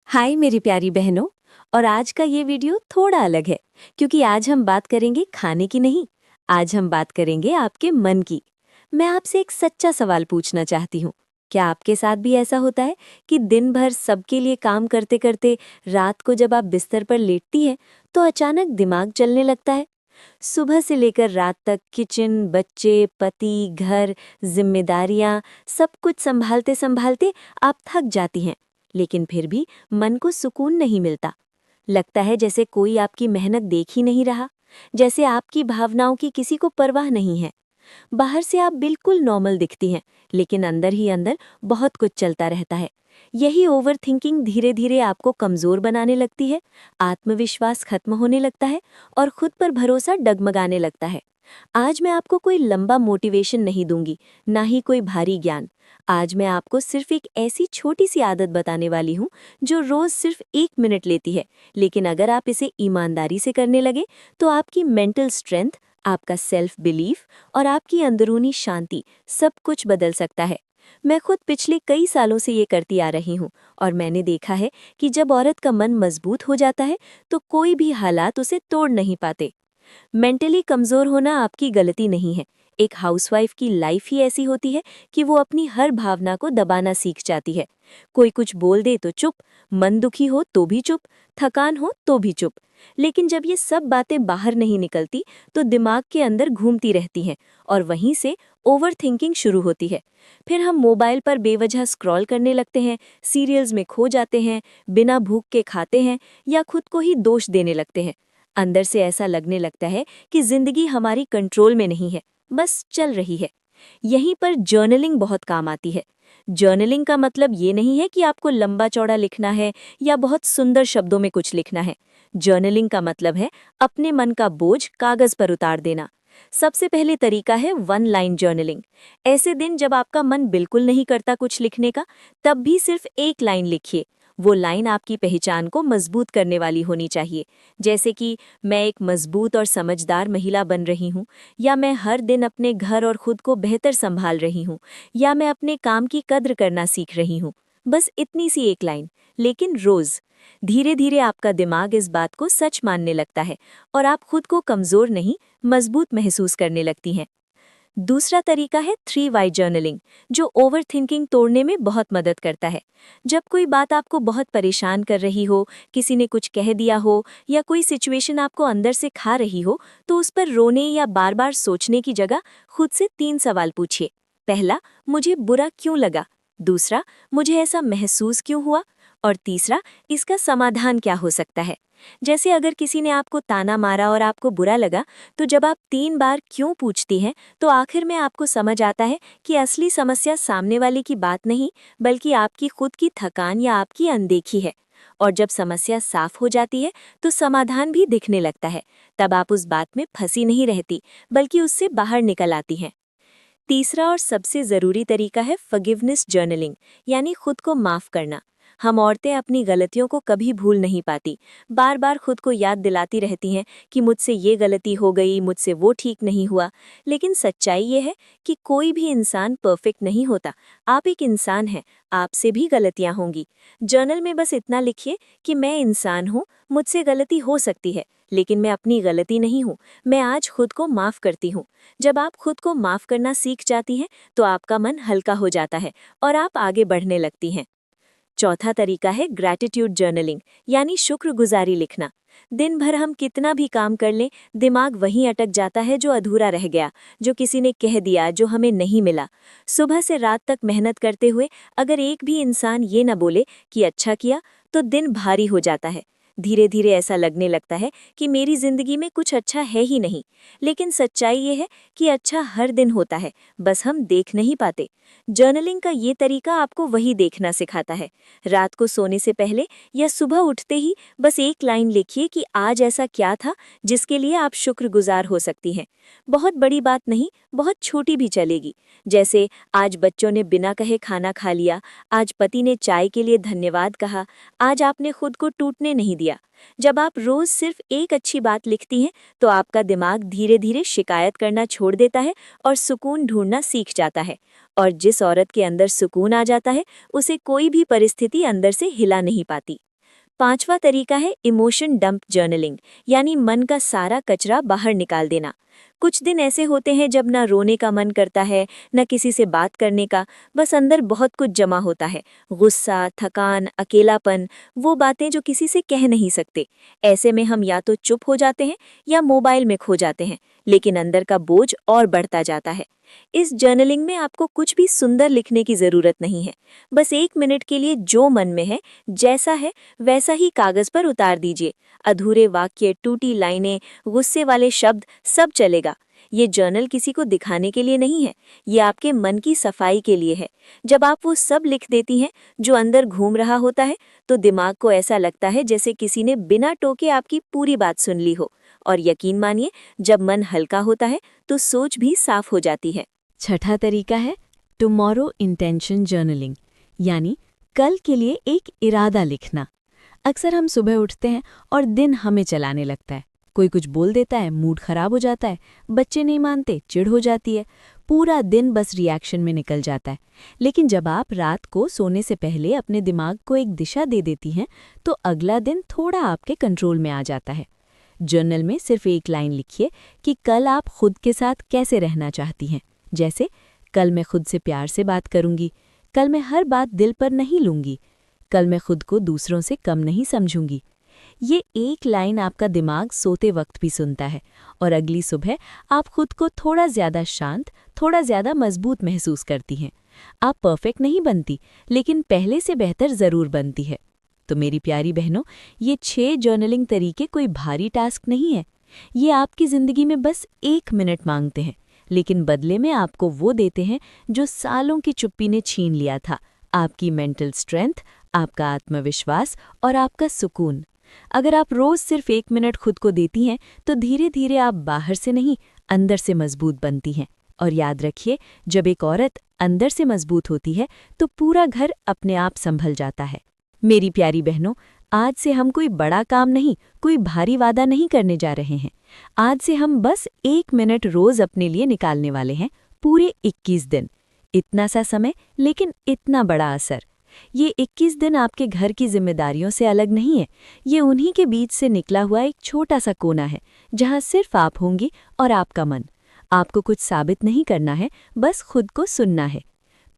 हाय मेरी प्यारी बहनों। और आज का ये वीडियो थोड़ा अलग है क्योंकि आज हम बात करेंगे खाने की नहीं। आज हम बात करेंगे आपके मन की। मैं आपसे एक सच्चा सवाल पूछना चाहती हूँ। क्या आपके साथ भी ऐसा होता है कि दिन भर सबके लिए काम करते करते रात को जब आप बिस्तर पर लेटती हैं तो अचानक दिमाग चलने लगता है? सुबह से लेकर रात तक किचन, बच्चे, पति, घर, जिम्मेदारियां, सब कुछ संभालते संभालते आप थक जाती हैं, लेकिन फिर भी मन को सुकून नहीं मिलता। लगता है जैसे कोई आपकी मेहनत देख ही नहीं रहा, जैसे आपकी भावनाओं की किसी को परवाह नहीं है। बाहर से आप बिल्कुल नॉर्मल दिखती हैं, लेकिन अंदर ही अंदर बहुत कुछ चलता रहता है। यही ओवर थिंकिंग धीरे धीरे आपको कमजोर बनाने लगती है, आत्मविश्वास खत्म होने लगता है और खुद पर भरोसा डगमगाने लगता है। आज मैं आपको कोई लंबा मोटिवेशन नहीं दूंगी, ना ही कोई भारी ज्ञान। आज मैं आपको सिर्फ एक ऐसी छोटी सी आदत बताने वाली हूँ जो रोज सिर्फ 1 मिनट लेती है, लेकिन अगर आप इसे ईमानदारी से करने लगे तो आपकी मेंटल स्ट्रेंथ, आपका सेल्फ बिलीफ और आपकी अंदरूनी शांति सब कुछ बदल सकता है। मैं खुद पिछले कई सालों से ये करती आ रही हूँ और मैंने देखा है कि जब औरत का मन मजबूत हो जाता है तो कोई भी हालात उसे तोड़ नहीं पाते। मेंटली कमजोर होना आपकी गलती नहीं है। एक हाउसवाइफ की लाइफ ही ऐसी होती है कि वो अपनी हर भावना को दबाना सीख जाती है। कोई कुछ बोल दे तो चुप, मन दुखी हो तो भी चुप, थकान हो तो भी चुप। लेकिन जब ये सब बातें बाहर नहीं निकलती तो दिमाग के अंदर घूमती रहती हैं और वहीं से ओवर थिंकिंग शुरू होती है। फिर हम मोबाइल पर बेवजह स्क्रॉल करने लगते हैं, सीरियल्स में खो जाते हैं, बिना भूख के खाते हैं या खुद को ही दोष देने लगते हैं। अंदर से ऐसा लगने लगता है कि जिंदगी हमारी कंट्रोल में नहीं है, बस चल रही है। यहीं पर जर्नलिंग बहुत काम आती है। जर्नलिंग का मतलब ये नहीं है कि आपको लंबा चौड़ा लिखना है या बहुत सुंदर शब्दों में कुछ लिखना है। जर्नलिंग का मतलब है अपने मन का बोझ कागज पर उतार देना। सबसे पहले तरीका है 1 लाइन जर्नलिंग। ऐसे दिन जब आपका मन बिल्कुल नहीं करता कुछ लिखने का, तब भी सिर्फ 1 लाइन लिखिए। वो लाइन आपकी पहचान को मजबूत करने वाली होनी चाहिए, जैसे कि मैं एक मजबूत और समझदार महिला बन रही हूँ, या मैं हर दिन अपने घर और खुद को बेहतर संभाल रही हूँ, या मैं अपने काम की कद्र करना सीख रही हूँ। बस इतनी सी 1 लाइन, लेकिन रोज। धीरे धीरे आपका दिमाग इस बात को सच मानने लगता है और आप खुद को कमजोर नहीं, मजबूत महसूस करने लगती हैं। दूसरा तरीका है 3 वाई जर्नलिंग, जो ओवर थिंकिंग तोड़ने में बहुत मदद करता है। जब कोई बात आपको बहुत परेशान कर रही हो, किसी ने कुछ कह दिया हो या कोई सिचुएशन आपको अंदर से खा रही हो, तो उस पर रोने या बार बार सोचने की जगह खुद से 3 सवाल पूछिए। पहला, मुझे बुरा क्यों लगा? दूसरा, मुझे ऐसा महसूस क्यों हुआ? और तीसरा, इसका समाधान क्या हो सकता है? जैसे अगर किसी ने आपको ताना मारा और आपको बुरा लगा, तो जब आप 3 बार क्यों पूछती हैं तो आखिर में आपको समझ आता है कि असली समस्या सामने वाले की बात नहीं, बल्कि आपकी खुद की थकान या आपकी अनदेखी है। और जब समस्या साफ हो जाती है तो समाधान भी दिखने लगता है। तब आप उस बात में फंसी नहीं रहती, बल्कि उससे बाहर निकल आती हैं। तीसरा और सबसे ज़रूरी तरीका है फॉरगिवनेस जर्नलिंग, यानी खुद को माफ़ करना। हम औरतें अपनी गलतियों को कभी भूल नहीं पाती, बार बार खुद को याद दिलाती रहती हैं कि मुझसे ये गलती हो गई, मुझसे वो ठीक नहीं हुआ। लेकिन सच्चाई ये है कि कोई भी इंसान परफेक्ट नहीं होता। आप एक इंसान हैं, आपसे भी गलतियां होंगी। जर्नल में बस इतना लिखिए कि मैं इंसान हूँ, मुझसे गलती हो सकती है, लेकिन मैं अपनी गलती नहीं हूँ। मैं आज खुद को माफ़ करती हूँ। जब आप खुद को माफ़ करना सीख जाती हैं तो आपका मन हल्का हो जाता है और आप आगे बढ़ने लगती हैं। चौथा तरीका है ग्रैटिट्यूड जर्नलिंग, यानी शुक्रगुजारी लिखना। दिन भर हम कितना भी काम कर लें, दिमाग वहीं अटक जाता है जो अधूरा रह गया, जो किसी ने कह दिया, जो हमें नहीं मिला। सुबह से रात तक मेहनत करते हुए अगर एक भी इंसान ये न बोले कि अच्छा किया, तो दिन भारी हो जाता है। धीरे धीरे ऐसा लगने लगता है कि मेरी जिंदगी में कुछ अच्छा है ही नहीं। लेकिन सच्चाई ये है कि अच्छा हर दिन होता है, बस हम देख नहीं पाते। जर्नलिंग का ये तरीका आपको वही देखना सिखाता है। रात को सोने से पहले या सुबह उठते ही बस 1 लाइन लिखिए कि आज ऐसा क्या था जिसके लिए आप शुक्रगुजार हो सकती हैं। बहुत बड़ी बात नहीं, बहुत छोटी भी चलेगी। जैसे आज बच्चों ने बिना कहे खाना खा लिया, आज पति ने चाय के लिए धन्यवाद कहा, आज आपने खुद को टूटने नहीं दिया। जब आप रोज सिर्फ एक अच्छी बात लिखती हैं तो आपका दिमाग धीरे धीरे शिकायत करना छोड़ देता है और सुकून ढूंढना सीख जाता है। और जिस औरत के अंदर सुकून आ जाता है, उसे कोई भी परिस्थिति अंदर से हिला नहीं पाती। 5वां तरीका है इमोशन डंप जर्नलिंग, यानी मन का सारा कचरा बाहर निकाल देना। कुछ दिन ऐसे होते हैं जब ना रोने का मन करता है, न किसी से बात करने का, बस अंदर बहुत कुछ जमा होता है। गुस्सा, थकान, अकेलापन, वो बातें जो किसी से कह नहीं सकते। ऐसे में हम या तो चुप हो जाते हैं या मोबाइल में खो जाते हैं, लेकिन अंदर का बोझ और बढ़ता जाता है। इस जर्नलिंग में आपको कुछ भी सुंदर लिखने की जरूरत नहीं है। बस 1 मिनट के लिए जो मन में है, जैसा है वैसा ही कागज पर उतार दीजिए। अधूरे वाक्य, टूटी लाइनें, गुस्से वाले शब्द, सब चलेगा। ये जर्नल किसी को दिखाने के लिए नहीं है, ये आपके मन की सफाई के लिए है। जब आप वो सब लिख देती हैं जो अंदर घूम रहा होता है, तो दिमाग को ऐसा लगता है जैसे किसी ने बिना टोके आपकी पूरी बात सुन ली हो। और यकीन मानिए, जब मन हल्का होता है तो सोच भी साफ हो जाती है। छठा तरीका है टुमारो इंटेंशन जर्नलिंग, यानी कल के लिए एक इरादा लिखना। अक्सर हम सुबह उठते हैं और दिन हमें चलाने लगता है। कोई कुछ बोल देता है, मूड खराब हो जाता है, बच्चे नहीं मानते, चिढ़ हो जाती है, पूरा दिन बस रिएक्शन में निकल जाता है। लेकिन जब आप रात को सोने से पहले अपने दिमाग को एक दिशा दे देती हैं, तो अगला दिन थोड़ा आपके कंट्रोल में आ जाता है। जर्नल में सिर्फ एक लाइन लिखिए कि कल आप खुद के साथ कैसे रहना चाहती हैं। जैसे, कल मैं खुद से प्यार से बात करूंगी, कल मैं हर बात दिल पर नहीं लूंगी, कल मैं खुद को दूसरों से कम नहीं समझूंगी। ये एक लाइन आपका दिमाग सोते वक्त भी सुनता है और अगली सुबह आप खुद को थोड़ा ज्यादा शांत, थोड़ा ज्यादा मजबूत महसूस करती हैं। आप परफेक्ट नहीं बनती, लेकिन पहले से बेहतर जरूर बनती है। तो मेरी प्यारी बहनों, ये 6 जर्नलिंग तरीके कोई भारी टास्क नहीं है। ये आपकी जिंदगी में बस 1 मिनट मांगते हैं, लेकिन बदले में आपको वो देते हैं जो सालों की चुप्पी ने छीन लिया था, आपकी मेंटल स्ट्रेंथ, आपका आत्मविश्वास और आपका सुकून। अगर आप रोज सिर्फ 1 मिनट खुद को देती हैं, तो धीरे धीरे आप बाहर से नहीं, अंदर से मजबूत बनती हैं। और याद रखिए, जब एक औरत अंदर से मजबूत होती है, तो पूरा घर अपने आप संभल जाता है। मेरी प्यारी बहनों, आज से हम कोई बड़ा काम नहीं, कोई भारी वादा नहीं करने जा रहे हैं। आज से हम बस 1 मिनट रोज अपने लिए निकालने वाले हैं, पूरे 21 दिन। इतना सा समय, लेकिन इतना बड़ा असर। ये 21 दिन आपके घर की जिम्मेदारियों से अलग नहीं है। ये उन्हीं के बीच से निकला हुआ एक छोटा सा कोना है, जहाँ सिर्फ आप होंगी और आपका मन। आपको कुछ साबित नहीं करना है, बस खुद को सुनना है।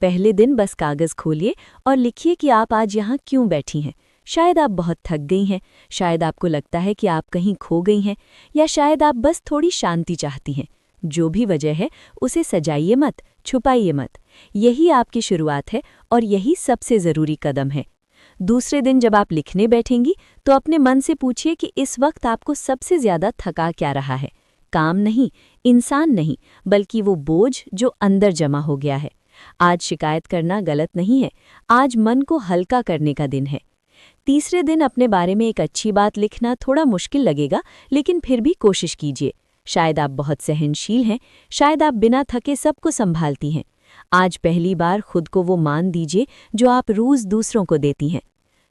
पहले दिन बस कागज खोलिए और लिखिए कि आप आज यहाँ क्यों बैठी हैं। शायद आप बहुत थक गई हैं, शायद आपको लगता है कि आप कहीं खो गई हैं, या शायद आप बस थोड़ी शांति चाहती हैं। जो भी वजह है, उसे सजाइए मत, छुपाइए मत। यही आपकी शुरुआत है और यही सबसे ज़रूरी कदम है। दूसरे दिन जब आप लिखने बैठेंगी, तो अपने मन से पूछिए कि इस वक्त आपको सबसे ज़्यादा थका क्या रहा है। काम नहीं, इंसान नहीं, बल्कि वो बोझ जो अंदर जमा हो गया है। आज शिकायत करना गलत नहीं है, आज मन को हल्का करने का दिन है। तीसरे दिन अपने बारे में एक अच्छी बात लिखना थोड़ा मुश्किल लगेगा, लेकिन फिर भी कोशिश कीजिए। शायद आप बहुत सहनशील हैं, शायद आप बिना थके सबको संभालती हैं। आज पहली बार खुद को वो मान दीजिए जो आप रोज दूसरों को देती हैं।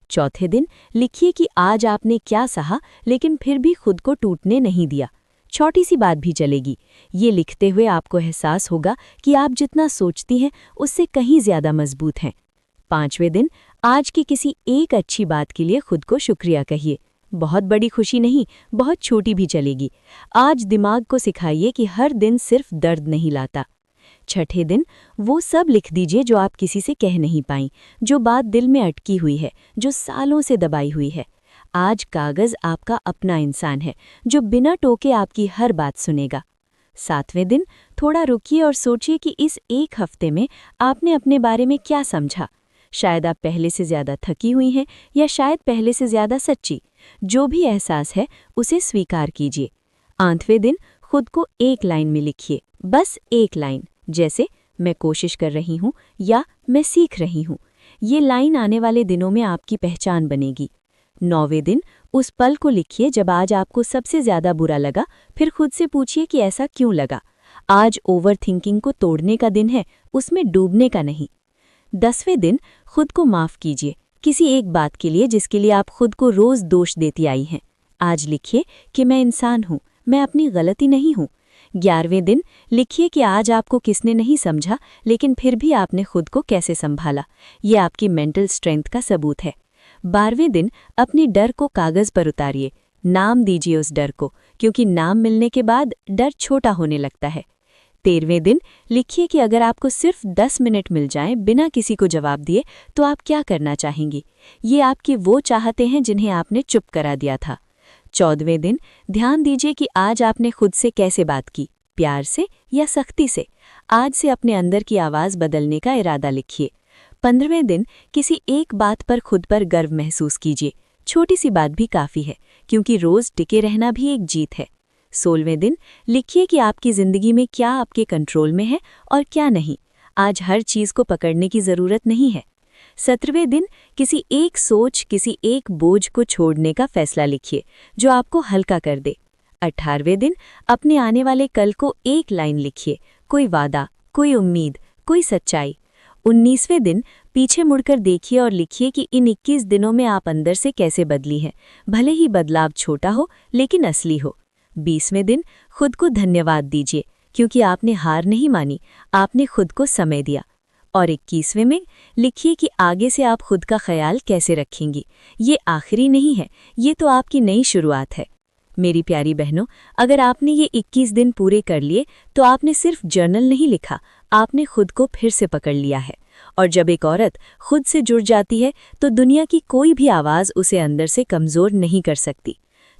चौथे दिन लिखिए कि आज आपने क्या सहा, लेकिन फिर भी खुद को टूटने नहीं दिया। छोटी सी बात भी चलेगी। ये लिखते हुए आपको एहसास होगा कि आप जितना सोचती हैं उससे कहीं ज्यादा मजबूत हैं। 5वें दिन आज की किसी एक अच्छी बात के लिए खुद को शुक्रिया कहिए। बहुत बड़ी खुशी नहीं, बहुत छोटी भी चलेगी। आज दिमाग को सिखाइए कि हर दिन सिर्फ दर्द नहीं लाता। छठे दिन वो सब लिख दीजिए जो आप किसी से कह नहीं पाई, जो बात दिल में अटकी हुई है, जो सालों से दबाई हुई है। आज कागज आपका अपना इंसान है, जो बिना टोके आपकी हर बात सुनेगा। 7वें दिन थोड़ा रुकिए और सोचिए कि इस एक हफ्ते में आपने अपने बारे में क्या समझा। शायद आप पहले से ज्यादा थकी हुई हैं, या शायद पहले से ज्यादा सच्ची। जो भी एहसास है, उसे स्वीकार कीजिए। 8वें दिन खुद को एक लाइन में लिखिए, बस एक लाइन, जैसे मैं कोशिश कर रही हूँ या मैं सीख रही हूँ। ये लाइन आने वाले दिनों में आपकी पहचान बनेगी। 9वें दिन उस पल को लिखिए जब आज आपको सबसे ज्यादा बुरा लगा, फिर खुद से पूछिए कि ऐसा क्यों लगा। आज ओवर थिंकिंग को तोड़ने का दिन है, उसमें डूबने का नहीं। 10वें दिन खुद को माफ कीजिए, किसी एक बात के लिए जिसके लिए आप खुद को रोज दोष देती आई हैं। आज लिखिए कि मैं इंसान हूँ, मैं अपनी गलती नहीं हूँ। 11वें दिन लिखिए कि आज आपको किसने नहीं समझा, लेकिन फिर भी आपने खुद को कैसे संभाला। ये आपकी मेंटल स्ट्रेंथ का सबूत है। 12वें दिन अपने डर को कागज पर उतारिए। नाम दीजिए उस डर को, क्योंकि नाम मिलने के बाद डर छोटा होने लगता है। 13वें दिन लिखिए कि अगर आपको सिर्फ 10 मिनट मिल जाएं बिना किसी को जवाब दिए तो आप क्या करना चाहेंगी। ये आपकी वो चाहते हैं जिन्हें आपने चुप करा दिया था। 14वें दिन ध्यान दीजिए कि आज आपने खुद से कैसे बात की, प्यार से या सख्ती से। आज से अपने अंदर की आवाज़ बदलने का इरादा लिखिए। 15वें दिन किसी एक बात पर खुद पर गर्व महसूस कीजिए। छोटी सी बात भी काफ़ी है, क्योंकि रोज़ टिके रहना भी एक जीत है। 16वें दिन लिखिए कि आपकी ज़िंदगी में क्या आपके कंट्रोल में है और क्या नहीं। आज हर चीज़ को पकड़ने की ज़रूरत नहीं है। 17वें दिन किसी एक सोच, किसी एक बोझ को छोड़ने का फैसला लिखिए जो आपको हल्का कर दे। 18वें दिन अपने आने वाले कल को एक लाइन लिखिए, कोई वादा, कोई उम्मीद, कोई सच्चाई। 19वें दिन पीछे मुड़कर देखिए और लिखिए कि इन 21 दिनों में आप अंदर से कैसे बदली हैं, भले ही बदलाव छोटा हो लेकिन असली हो। 20वें दिन खुद को धन्यवाद दीजिए, क्योंकि आपने हार नहीं मानी, आपने खुद को समय दिया। और 21वें में लिखिए कि आगे से आप खुद का ख्याल कैसे रखेंगी। ये आखिरी नहीं है, ये तो आपकी नई शुरुआत है। मेरी प्यारी बहनों, अगर आपने ये 21 दिन पूरे कर लिए तो आपने सिर्फ जर्नल नहीं लिखा, आपने खुद को फिर से पकड़ लिया है। और जब एक औरत खुद से जुड़ जाती है तो दुनिया की कोई भी आवाज़ उसे अंदर से कमज़ोर नहीं कर सकती।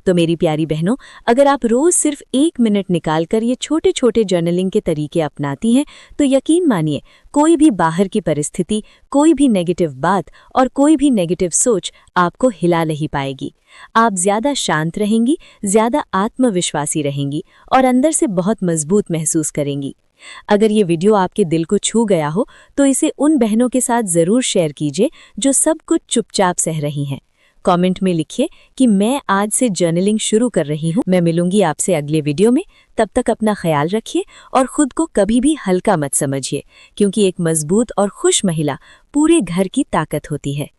तो मेरी प्यारी बहनों, अगर आप रोज़ सिर्फ 1 मिनट निकालकर ये छोटे छोटे जर्नलिंग के तरीके अपनाती हैं तो यकीन मानिए कोई भी बाहर की परिस्थिति, कोई भी नेगेटिव बात और कोई भी नेगेटिव सोच आपको हिला नहीं पाएगी। आप ज़्यादा शांत रहेंगी, ज़्यादा आत्मविश्वासी रहेंगी और अंदर से बहुत मजबूत महसूस करेंगी। अगर ये वीडियो आपके दिल को छू गया हो तो इसे उन बहनों के साथ ज़रूर शेयर कीजिए जो सब कुछ चुपचाप सह रही हैं। कमेंट में लिखिए कि मैं आज से जर्नलिंग शुरू कर रही हूँ। मैं मिलूंगी आपसे अगले वीडियो में। तब तक अपना ख्याल रखिए और खुद को कभी भी हल्का मत समझिए, क्योंकि एक मजबूत और खुश महिला पूरे घर की ताकत होती है।